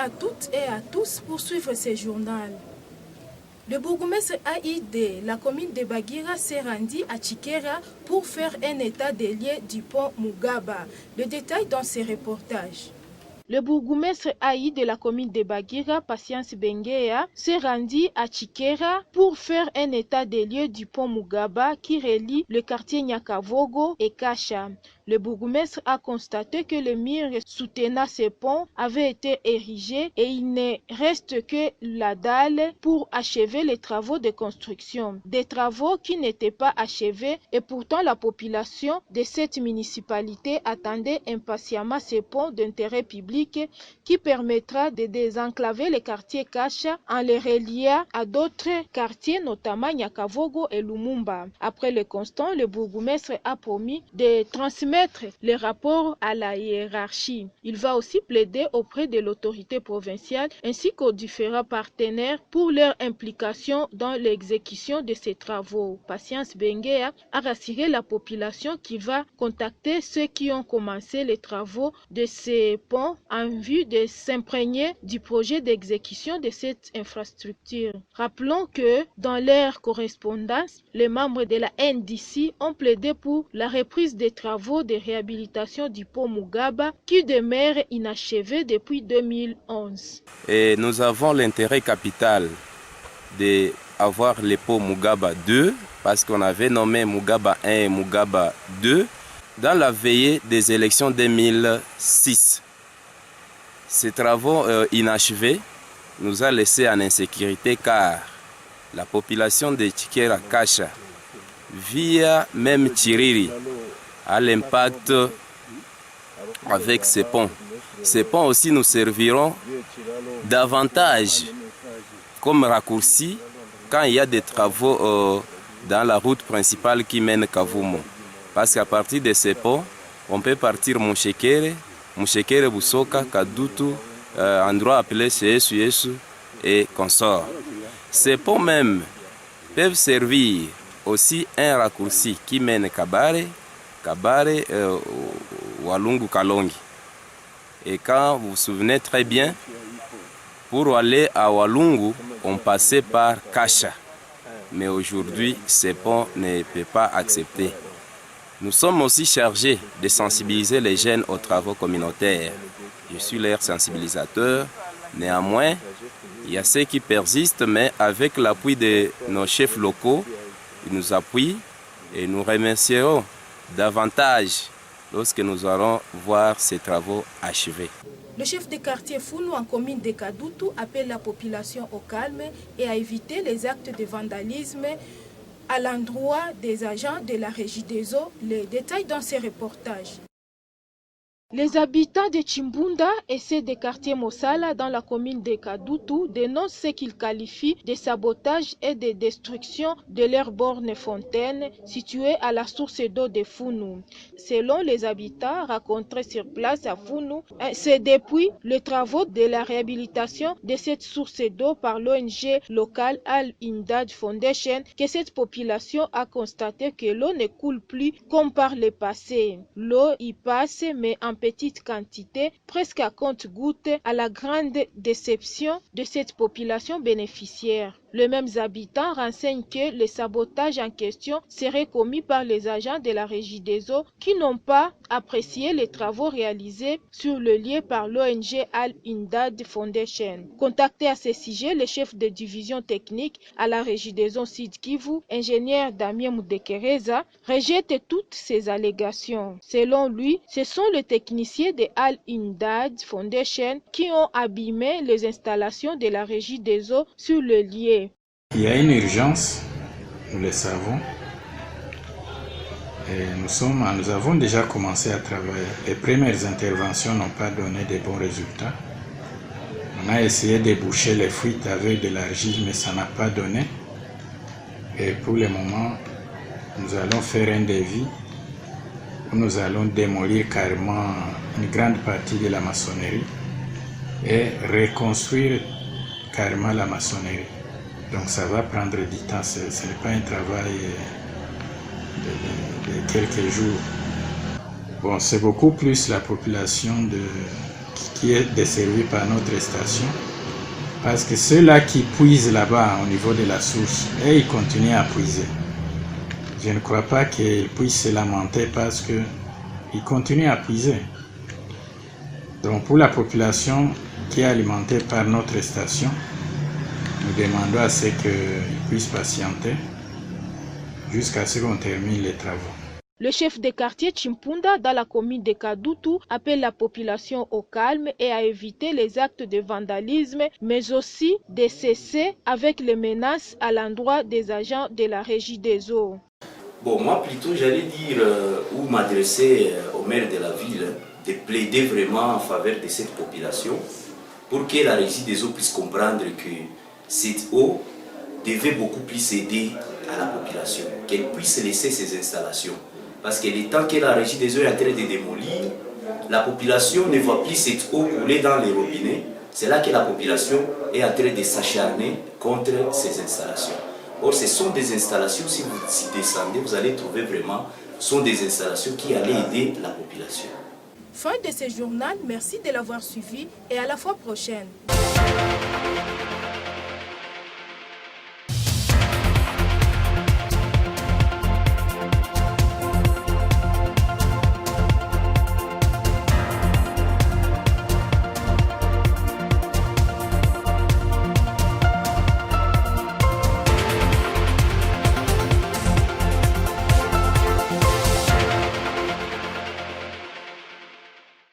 à toutes et à tous pour suivre ce journal. Le bourgmestre AID, la commune de Bagira, s'est rendu à Chikera pour faire un état des lieux du pont Mugaba. Le détail dans ce reportage. Le bourgmestre Aïe de la commune de Bagira, Patience Benguea, s'est rendu à Chikera pour faire un état des lieux du pont Mugaba qui relie le quartier Nyakavogo et Kacha. Le bourgmestre a constaté que le mur soutenant ce pont avait été érigé et il ne reste que la dalle pour achever les travaux de construction. Des travaux qui n'étaient pas achevés et pourtant la population de cette municipalité attendait impatiemment ce pont d'intérêt public qui permettra de désenclaver les quartiers Kacha en les reliant à d'autres quartiers, notamment Nyakavogo et Lumumba. Après le constat, le bourgmestre a promis de transmettre les rapports à la hiérarchie. Il va aussi plaider auprès de l'autorité provinciale ainsi qu'aux différents partenaires pour leur implication dans l'exécution de ces travaux. Patience Benguea a rassuré la population qui va contacter ceux qui ont commencé les travaux de ces ponts en vue de s'imprégner du projet d'exécution de cette infrastructure. Rappelons que dans leur correspondance, les membres de la NDC ont plaidé pour la reprise des travaux de réhabilitation du pont Mugaba qui demeure inachevé depuis 2011. Et nous avons l'intérêt capital d'avoir le pont Mugaba 2 parce qu'on avait nommé Mugaba 1 et Mugaba 2 dans la veillée des élections 2006. Ces travaux inachevés nous a laissés en insécurité car la population de Chikera Kacha, via même Chiriri, a l'impact avec ces ponts. Ces ponts aussi nous serviront davantage comme raccourci quand il y a des travaux dans la route principale qui mène Kavumo. Parce qu'à partir de ces ponts, on peut partir Mouchekere, Busoka, Kadutu, endroit appelé Yesu et consorts. Ces ponts même peuvent servir aussi un raccourci qui mène Kabare, Walungu, Kalongi. Et quand vous vous souvenez très bien, pour aller à Walungu, on passait par Kacha. Mais aujourd'hui, ces ponts ne peuvent pas accepter. Nous sommes aussi chargés de sensibiliser les jeunes aux travaux communautaires. Je suis leur sensibilisateur. Néanmoins, il y a ceux qui persistent, mais avec l'appui de nos chefs locaux, ils nous appuient et nous remercierons davantage lorsque nous allons voir ces travaux achevés. Le chef de quartier Founou en commune de Kadutu appelle la population au calme et à éviter les actes de vandalisme à l'endroit des agents de la Régie des eaux. Les détails dans ces reportages. Les habitants de Chimbunda et ceux des quartiers Mossala dans la commune de Kadutu dénoncent ce qu'ils qualifient de sabotage et de destruction de leurs bornes fontaines situées à la source d'eau de Founou. Selon les habitants rencontrés sur place à Founou, c'est depuis les travaux de la réhabilitation de cette source d'eau par l'ONG locale Al-Imdad Foundation que cette population a constaté que l'eau ne coule plus comme par le passé. L'eau y passe mais en petite quantité, presque à compte-gouttes, à la grande déception de cette population bénéficiaire. Les mêmes habitants renseignent que le sabotage en question serait commis par les agents de la Régie des eaux qui n'ont pas apprécié les travaux réalisés sur le lieu par l'ONG Al-Imdad Foundation. Contacté à ce sujet, le chef de division technique à la Régie des eaux Sud Kivu, ingénieur Damien Moudekereza, rejette toutes ces allégations. Selon lui, ce sont les techniciens de Al-Imdad Foundation qui ont abîmé les installations de la Régie des eaux sur le lieu. Il y a une urgence, nous le savons, et nous avons déjà commencé à travailler. Les premières interventions n'ont pas donné de bons résultats. On a essayé de boucher les fuites avec de l'argile, mais ça n'a pas donné. Et pour le moment, nous allons faire un devis où nous allons démolir carrément une grande partie de la maçonnerie et reconstruire carrément la maçonnerie. Donc ça va prendre du temps, ce n'est pas un travail de quelques jours. Bon, c'est beaucoup plus la population qui est desservie par notre station. Parce que ceux-là qui puisent là-bas au niveau de la source, et ils continuent à puiser. Je ne crois pas qu'ils puissent se lamenter parce qu'ils continuent à puiser. Donc pour la population qui est alimentée par notre station, nous demandons à ce qu'ils puissent patienter jusqu'à ce qu'on termine les travaux. Le chef de quartier Chimpunda dans la commune de Kadutu appelle la population au calme et à éviter les actes de vandalisme, mais aussi de cesser avec les menaces à l'endroit des agents de la régie des eaux. Bon, moi plutôt j'allais dire ou m'adresser au maire de la ville de plaider vraiment en faveur de cette population pour que la régie des eaux puisse comprendre que cette eau devait beaucoup plus aider à la population, qu'elle puisse laisser ses installations. Parce que le temps que la régie des eaux est en train de démolir, la population ne voit plus cette eau couler dans les robinets. C'est là que la population est en train de s'acharner contre ces installations. Or, ce sont des installations, si vous y descendez, vous allez trouver vraiment, sont des installations qui allaient aider la population. Fin de ce journal, merci de l'avoir suivi et à la fois prochaine.